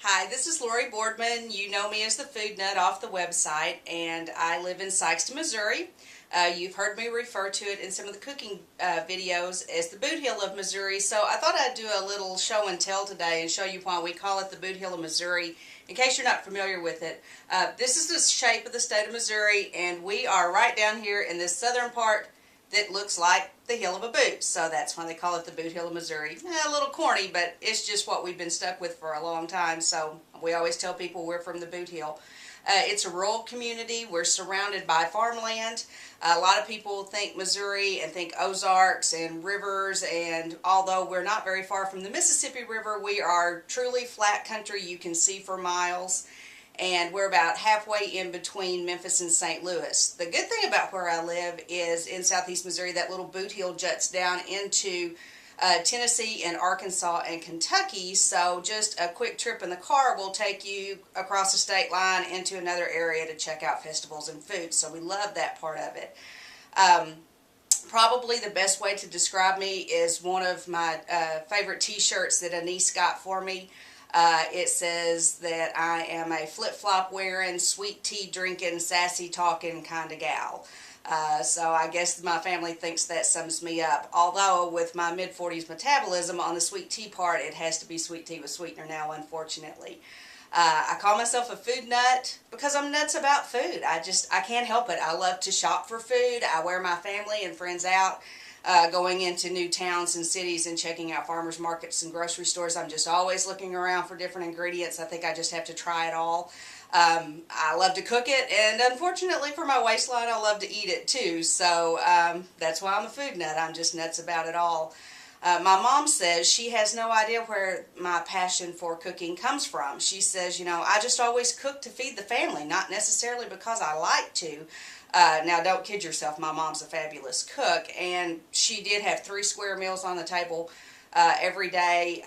Hi, this is Lori Boardman. You know me as the Foodnutt off the website, and I live in Sikeston, Missouri. You've heard me refer to it in some of the cooking videos as the Boot Heel of Missouri, so I thought I'd do a little show and tell today and show you why we call it the Boot Heel of Missouri, in case you're not familiar with it. This is the shape of the state of Missouri, and we are right down here in this southern part that looks like the heel of a boot, so that's why they call it the Boot Heel of Missouri. A little corny, but it's just what we've been stuck with for a long time, so we always tell people we're from the Boot Heel. It's a rural community. We're surrounded by farmland. A lot of people think Missouri and think Ozarks and rivers, and although we're not very far from the Mississippi River, we are truly flat country. You can see for miles. And we're about halfway in between Memphis and St. Louis. The good thing about where I live is in southeast Missouri, that little boot heel juts down into Tennessee and Arkansas and Kentucky, so just a quick trip in the car will take you across the state line into another area to check out festivals and food, so we love that part of it. Probably the best way to describe me is one of my favorite t-shirts that a niece got for me. It says that I am a flip-flop wearing, sweet tea drinking, sassy talking kind of gal. So I guess my family thinks that sums me up. Although with my mid-40s metabolism on the sweet tea part, it has to be sweet tea with sweetener now, unfortunately. I call myself a food nut because I'm nuts about food. I can't help it. I love to shop for food. I wear my family and friends out. Going into new towns and cities and checking out farmers markets and grocery stores. I'm just always looking around for different ingredients. I think I just have to try it all. I love to cook it, and unfortunately for my waistline, I love to eat it too. So that's why I'm a food nut. I'm just nuts about it all. My mom says she has no idea where my passion for cooking comes from. She says, you know, I just always cook to feed the family, not necessarily because I like to. Now, don't kid yourself, my mom's a fabulous cook, and she did have 3 square meals on the table every day,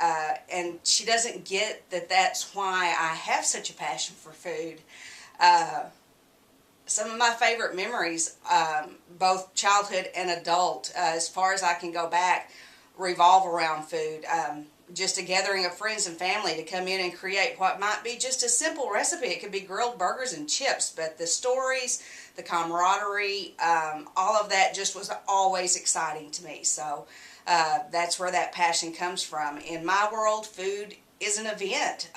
and she doesn't get that that's why I have such a passion for food. Some of my favorite memories, both childhood and adult, as far as I can go back, revolve around food. Just a gathering of friends and family to come in and create what might be just a simple recipe. It could be grilled burgers and chips, but the stories, the camaraderie, all of that just was always exciting to me. So that's where that passion comes from. In my world, food is an event.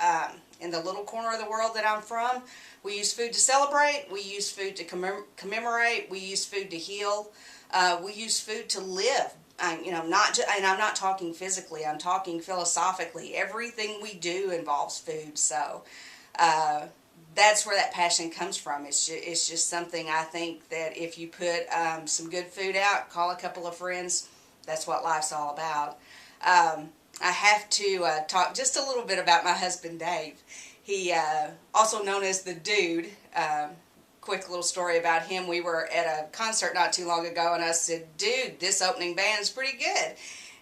In the little corner of the world that I'm from, we use food to celebrate, we use food to commemorate, we use food to heal, we use food to live. And I'm not talking physically, I'm talking philosophically. Everything we do involves food, so that's where that passion comes from. It's just something I think that if you put some good food out, call a couple of friends, that's what life's all about. I have to talk just a little bit about my husband, Dave. He, also known as the Dude. Quick little story about him. We were at a concert not too long ago, and I said, dude, this opening band's pretty good.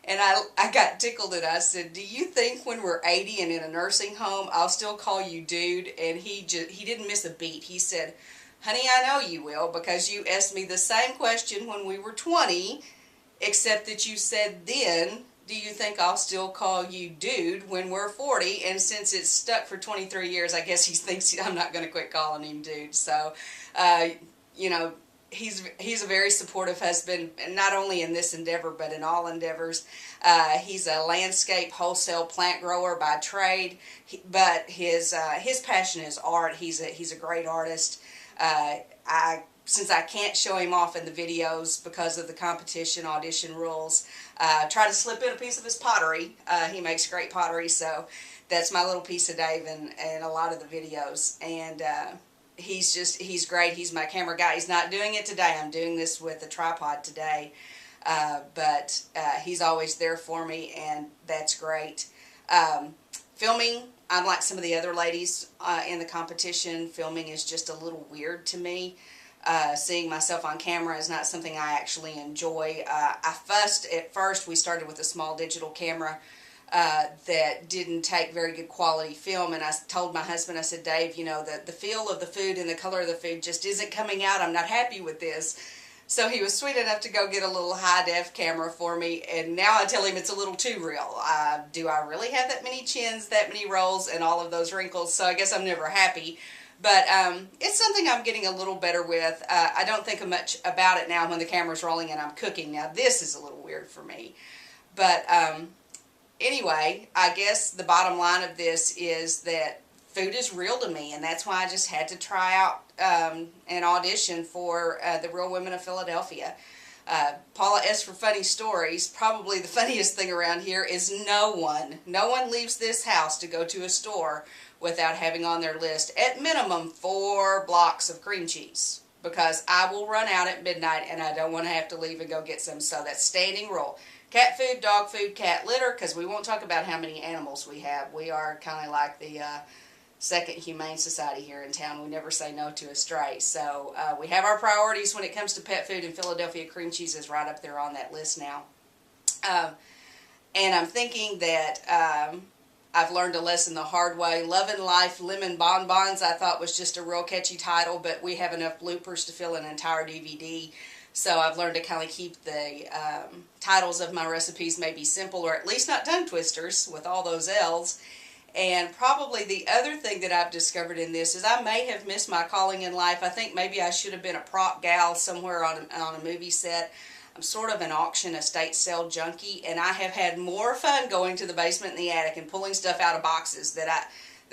And I got tickled, and I said, do you think when we're 80 and in a nursing home, I'll still call you dude? And he didn't miss a beat. He said, honey, I know you will, because you asked me the same question when we were 20, except that you said then, do you think I'll still call you dude when we're 40? And since it's stuck for 23 years, I guess he thinks I'm not going to quit calling him dude. So, you know, he's a very supportive husband, and not only in this endeavor, but in all endeavors. He's a landscape wholesale plant grower by trade, but his passion is art. He's a great artist. Since I can't show him off in the videos because of the competition audition rules, try to slip in a piece of his pottery. He makes great pottery, so that's my little piece of Dave in a lot of the videos. And he's great. He's my camera guy. He's not doing it today. I'm doing this with a tripod today. But he's always there for me, and that's great. Filming, I'm like some of the other ladies in the competition. Filming is just a little weird to me. Seeing myself on camera is not something I actually enjoy. I fussed at first. We started with a small digital camera that didn't take very good quality film, and I told my husband, I said, Dave, you know, the feel of the food and the color of the food just isn't coming out. I'm not happy with this. So he was sweet enough to go get a little high-def camera for me, and now I tell him it's a little too real. Do I really have that many chins, that many rolls, and all of those wrinkles? So I guess I'm never happy. But it's something I'm getting a little better with. I don't think much about it now when the camera's rolling and I'm cooking. Now this is a little weird for me. But anyway, I guess the bottom line of this is that food is real to me, and that's why I just had to try out an audition for the Real Women of Philadelphia. Paula S. for funny stories. Probably the funniest thing around here is no one leaves this house to go to a store without having on their list at minimum 4 blocks of cream cheese, because I will run out at midnight and I don't want to have to leave and go get some. So that's standing rule. Cat food, dog food, cat litter, because we won't talk about how many animals we have. We are kind of like the Second Humane Society here in town. We never say no to a stray. So we have our priorities when it comes to pet food, and Philadelphia cream cheese is right up there on that list now. And I'm thinking that I've learned a lesson the hard way. Lovin' Life Lemon Bonbons I thought was just a real catchy title, but we have enough bloopers to fill an entire DVD. So I've learned to kind of keep the titles of my recipes maybe simple, or at least not tongue twisters with all those L's. And probably the other thing that I've discovered in this is I may have missed my calling in life. I think maybe I should have been a prop gal somewhere on a movie set. I'm sort of an auction estate sale junkie, and I have had more fun going to the basement and the attic and pulling stuff out of boxes that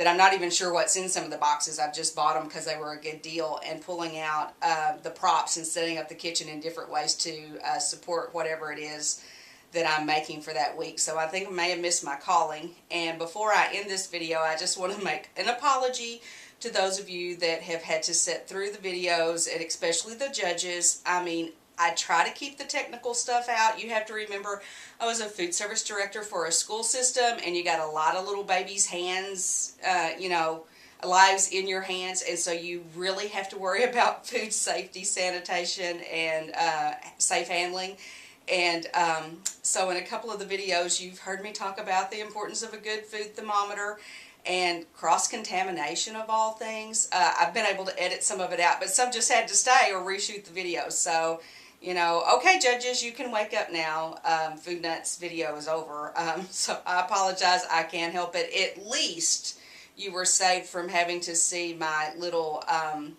I'm not even sure what's in some of the boxes. I've just bought them because they were a good deal, and pulling out the props and setting up the kitchen in different ways to support whatever it is that I'm making for that week. So I think I may have missed my calling. And before I end this video, I just want to make an apology to those of you that have had to sit through the videos, and especially the judges. I mean, I try to keep the technical stuff out. You have to remember, I was a food service director for a school system, and you got a lot of little babies' hands, you know, lives in your hands, and so you really have to worry about food safety, sanitation, and safe handling. And so in a couple of the videos, you've heard me talk about the importance of a good food thermometer and cross-contamination of all things. I've been able to edit some of it out, but some just had to stay or reshoot the video. So, you know, okay, judges, you can wake up now. Foodnutt's video is over. So I apologize. I can't help it. At least you were saved from having to see my little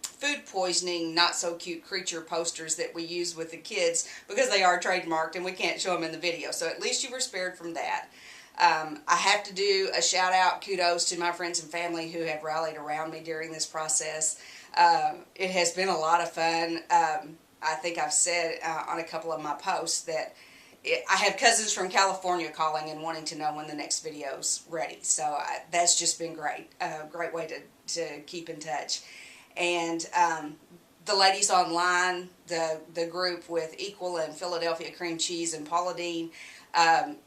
food poisoning, not so cute creature posters that we use with the kids, because they are trademarked and we can't show them in the video. So at least you were spared from that. I have to do a shout out, kudos to my friends and family who have rallied around me during this process. It has been a lot of fun. I think I've said on a couple of my posts that I have cousins from California calling and wanting to know when the next video's ready. So that's just been great. Great way to keep in touch. And the ladies online, the group with Equal and Philadelphia Cream Cheese and Paula Deen,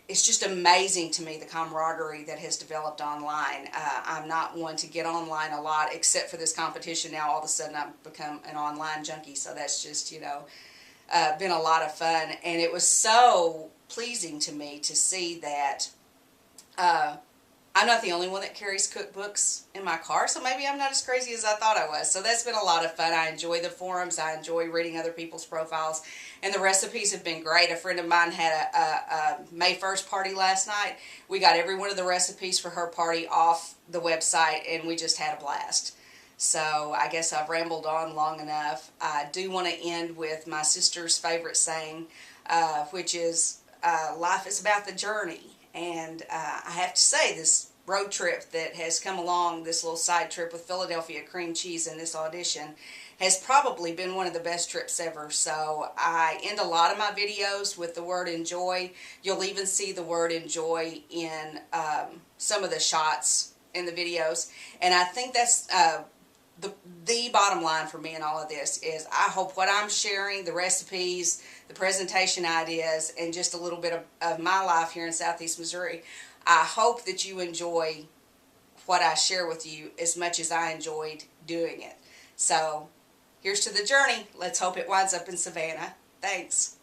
it's just amazing to me the camaraderie that has developed online. I'm not one to get online a lot, except for this competition. Now all of a sudden I've become an online junkie, so that's just, you know, been a lot of fun. And it was so pleasing to me to see that I'm not the only one that carries cookbooks in my car, so maybe I'm not as crazy as I thought I was. So that's been a lot of fun. I enjoy the forums. I enjoy reading other people's profiles, and the recipes have been great. A friend of mine had a May 1st party last night. We got every one of the recipes for her party off the website, and we just had a blast. So I guess I've rambled on long enough. I do want to end with my sister's favorite saying, which is, life is about the journey. And I have to say, this road trip that has come along, this little side trip with Philadelphia Cream Cheese and this audition, has probably been one of the best trips ever. So I end a lot of my videos with the word enjoy. You'll even see the word enjoy in some of the shots in the videos. And I think that's the bottom line for me in all of this is I hope what I'm sharing, the recipes, the presentation ideas, and just a little bit of my life here in Southeast Missouri, I hope that you enjoy what I share with you as much as I enjoyed doing it. So here's to the journey. Let's hope it winds up in Savannah. Thanks.